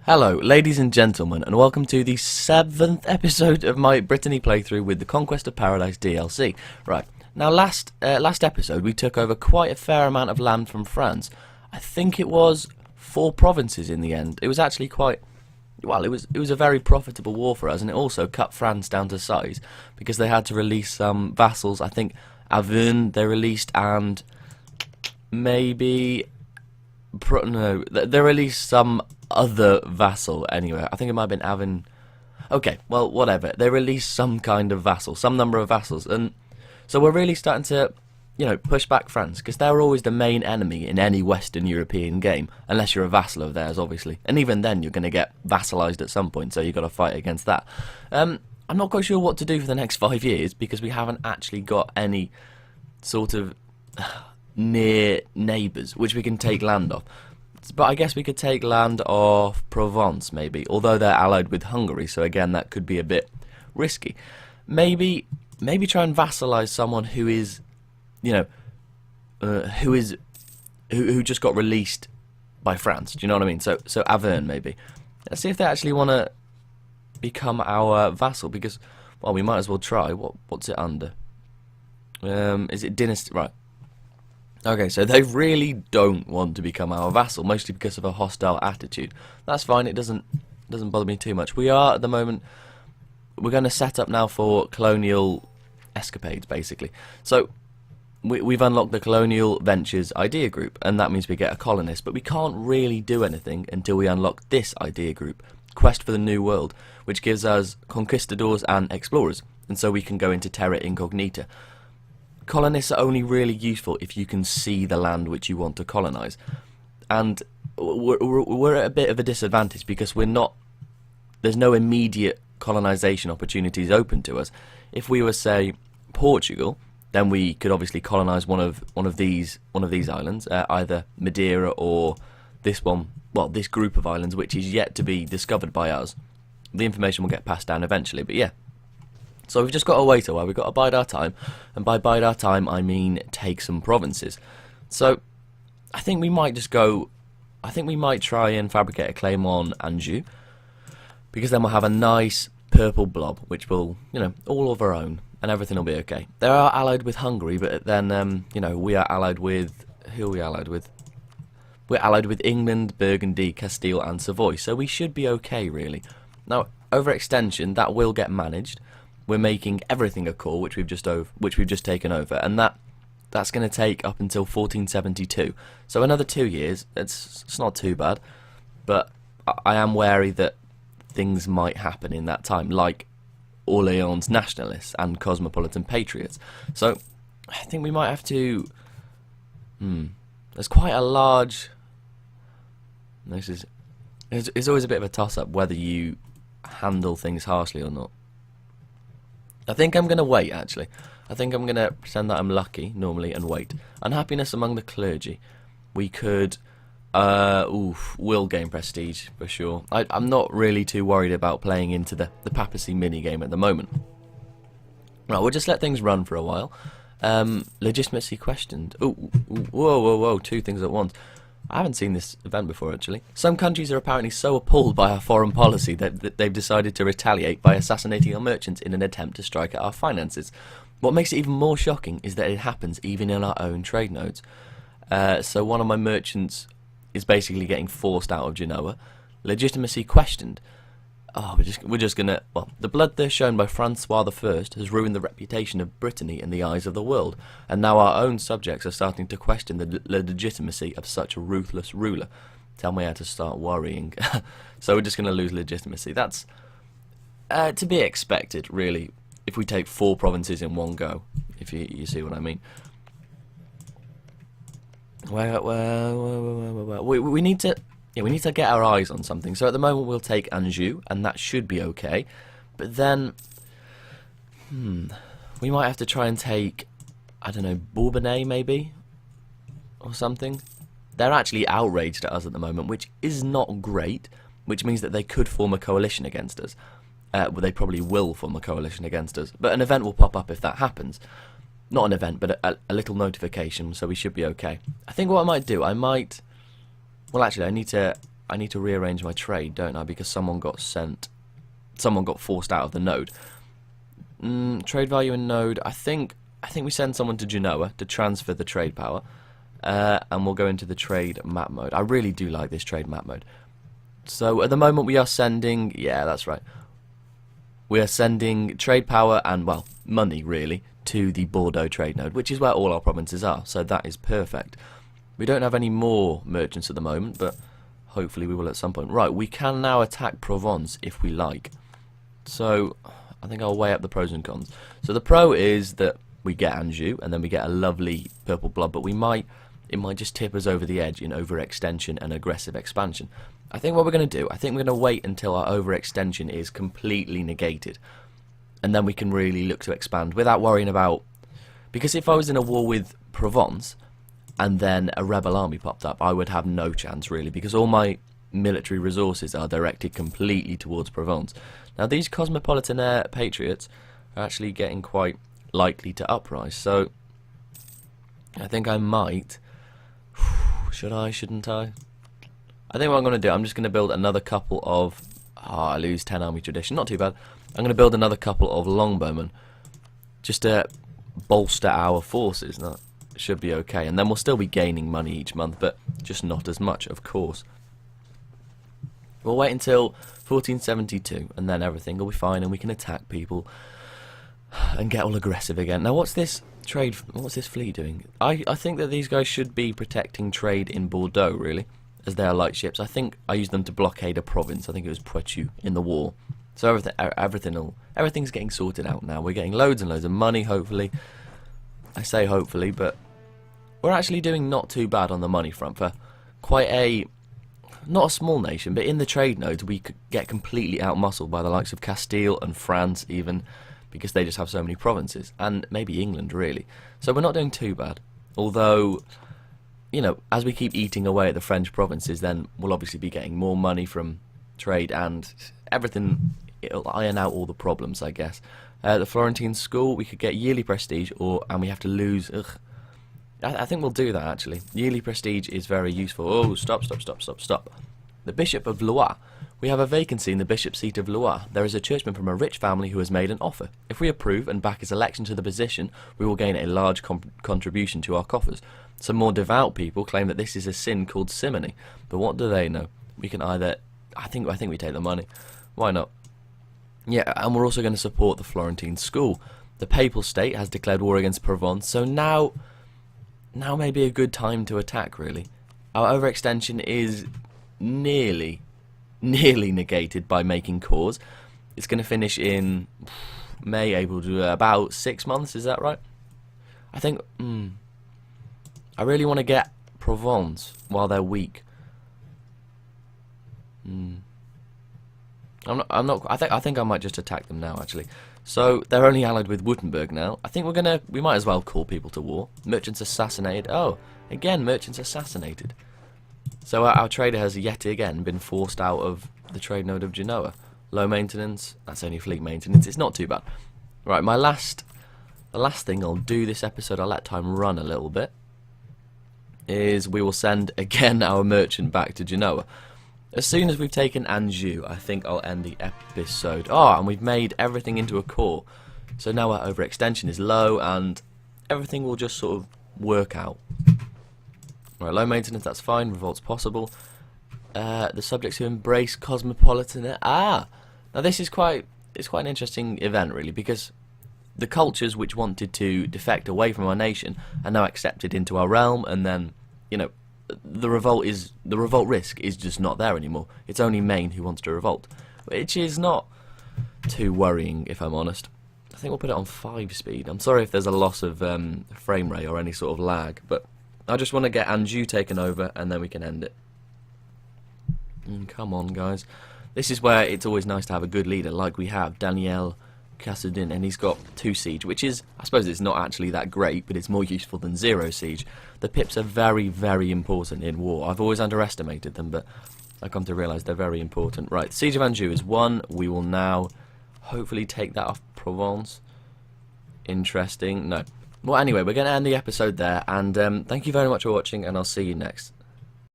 Hello, ladies and gentlemen, and welcome to the 7th episode of my Brittany playthrough with the Conquest of Paradise DLC. Right, now last episode we took over quite a fair amount of land from France. I think it was 4 provinces in the end. It was actually quite, well, it was a very profitable war for us, and it also cut France down to size, because they had to release some vassals. I think Auvergne they released, and maybe, no, they released some other vassal anyway. I think it might have been Avon. Okay, well, whatever. They released some kind of vassal, some number of vassals, and so we're really starting to, push back France, because they're always the main enemy in any Western European game, unless you're a vassal of theirs, obviously. And even then, you're going to get vassalized at some point, so you've got to fight against that. I'm not quite sure what to do for the next 5 years, because we haven't actually got any sort of near neighbours which we can take land off. But I guess we could take land off Provence, maybe, although they're allied with Hungary, so again, that could be a bit risky. Maybe try and vassalize someone who is, who just got released by France. Do you know what I mean? So Auvergne, maybe. Let's see if they actually want to become our vassal, because, well, we might as well try. What's it under? Is it dynasty? Right. Okay, so they really don't want to become our vassal, mostly because of a hostile attitude. That's fine, it doesn't bother me too much. We are, at the moment, we're going to set up now for colonial escapades, basically. So, we've unlocked the Colonial Ventures idea group, and that means we get a colonist, but we can't really do anything until we unlock this idea group, Quest for the New World, which gives us conquistadors and explorers, and so we can go into terra incognita. Colonists are only really useful if you can see the land which you want to colonize, and we're at a bit of a disadvantage because there's no immediate colonization opportunities open to us. If we were, say, Portugal, then we could obviously colonize one of these islands, either Madeira or this one. Well, this group of islands, which is yet to be discovered by us. The information will get passed down eventually, but yeah. So we've just got to wait a while, we've got to bide our time, and by bide our time I mean take some provinces. So I think we might try and fabricate a claim on Anjou, because then we'll have a nice purple blob, which will, all of our own, and everything will be okay. They are allied with Hungary, but then, we are allied with, who are we allied with? We're allied with England, Burgundy, Castile and Savoy, so we should be okay, really. Now, overextension, that will get managed. We're making everything a core, which we've just taken over, and that's going to take up until 1472. So another 2 years. It's not too bad, but I am wary that things might happen in that time, like Orleans nationalists and cosmopolitan patriots. So I think we might have to. There's quite a large. It's always a bit of a toss-up whether you handle things harshly or not. I think I'm going to wait, actually. I think I'm going to pretend that I'm lucky, normally, and wait. Unhappiness among the clergy. We could, will gain prestige, for sure. I'm not really too worried about playing into the papacy minigame at the moment. Right, we'll just let things run for a while. Legitimacy questioned. Ooh, whoa, 2 things at once. I haven't seen this event before, actually. Some countries are apparently so appalled by our foreign policy that they've decided to retaliate by assassinating our merchants in an attempt to strike at our finances. What makes it even more shocking is that it happens even in our own trade nodes. So one of my merchants is basically getting forced out of Genoa. Legitimacy questioned. Oh, we're just gonna. Well, the bloodthirst shown by Francois I has ruined the reputation of Brittany in the eyes of the world, and now our own subjects are starting to question the legitimacy of such a ruthless ruler. Tell me how to start worrying. So we're just gonna lose legitimacy. That's to be expected, really, if we take 4 provinces in one go. If you see what I mean. Well, we need to. Yeah, we need to get our eyes on something. So at the moment we'll take Anjou, and that should be okay. But then, we might have to try and take, I don't know, Bourbonnais maybe? Or something? They're actually outraged at us at the moment, which is not great, which means that they could form a coalition against us. Well, they probably will form a coalition against us. But an event will pop up if that happens. Not an event, but a little notification, so we should be okay. I think what I might do, well, actually, I need to I need to rearrange my trade, don't I? Because someone got forced out of the node. Trade value in node. I think we send someone to Genoa to transfer the trade power, and we'll go into the trade map mode. I really do like this trade map mode. So at the moment we are sending, yeah, that's right. We are sending trade power and, well, money really to the Bordeaux trade node, which is where all our provinces are. So that is perfect. We don't have any more merchants at the moment, but hopefully we will at some point. Right, we can now attack Provence if we like. So I think I'll weigh up the pros and cons. So the pro is that we get Anjou, and then we get a lovely purple blob, but it might just tip us over the edge in overextension and aggressive expansion. I think what we're going to do, I think we're going to wait until our overextension is completely negated, and then we can really look to expand without worrying about... Because if I was in a war with Provence, and then a rebel army popped up, I would have no chance really, because all my military resources are directed completely towards Provence. Now these cosmopolitan patriots are actually getting quite likely to uprise, so I think I might... Should I, shouldn't I? I think what I'm going to do, I'm just going to build another couple of... I lose 10 army tradition, not too bad. I'm going to build another couple of longbowmen, just to bolster our forces. That should be okay, and then we'll still be gaining money each month, but just not as much, of course. We'll wait until 1472, and then everything will be fine, and we can attack people and get all aggressive again. Now, what's this fleet doing? I think that these guys should be protecting trade in Bordeaux, really, as they are light ships. I think I used them to blockade a province. I think it was Poitou in the war. So everything's getting sorted out now. We're getting loads and loads of money, hopefully. I say hopefully, but we're actually doing not too bad on the money front for quite a... Not a small nation, but in the trade nodes we could get completely out-muscled by the likes of Castile and France even, because they just have so many provinces, and maybe England really. So we're not doing too bad, although, you know, as we keep eating away at the French provinces, then we'll obviously be getting more money from trade and everything. It'll iron out all the problems, I guess. The Florentine school, we could get yearly prestige, and we have to lose... I think we'll do that, actually. Yearly prestige is very useful. Oh, stop. The Bishop of Blois. We have a vacancy in the bishop seat of Blois. There is a churchman from a rich family who has made an offer. If we approve and back his election to the position, we will gain a large contribution to our coffers. Some more devout people claim that this is a sin called simony. But what do they know? We can either... I think we take the money. Why not? Yeah, and we're also going to support the Florentine school. The Papal State has declared war against Provence, so now may be a good time to attack, really. Our overextension is nearly negated by making cores. It's going to finish in May, April, about 6 months, is that right? I think, I really want to get Provence while they're weak. I think I might just attack them now, actually. So they're only allied with Württemberg now. I think we might as well call people to war. Merchants assassinated. Oh, again, merchants assassinated. So our trader has yet again been forced out of the trade node of Genoa. Low maintenance. That's only fleet maintenance. It's not too bad. Right, the last thing I'll do this episode, I'll let time run a little bit, is we will send again our merchant back to Genoa. As soon as we've taken Anjou, I think I'll end the episode. Oh, and we've made everything into a core. So now our overextension is low, and everything will just sort of work out. Right, low maintenance, that's fine. Revolt's possible. The subjects who embrace cosmopolitan... now this is quite an interesting event, really, because the cultures which wanted to defect away from our nation are now accepted into our realm, and then, you know, the revolt risk is just not there anymore. It's only Maine who wants to revolt, which is not too worrying, if I'm honest. I think we'll put it on 5 speed. I'm sorry if there's a loss of frame rate or any sort of lag, but I just want to get Anjou taken over and then we can end it. Come on, guys. This is where it's always nice to have a good leader like we have, Daniel Cassadin, and he's got 2 siege, which is, I suppose it's not actually that great, but it's more useful than 0 siege. The pips are very, very important in war. I've always underestimated them, but I come to realise they're very important. Right, Siege of Anjou is won. We will now hopefully take that off Provence. Interesting. No. Well, anyway, we're going to end the episode there, and thank you very much for watching, and I'll see you next.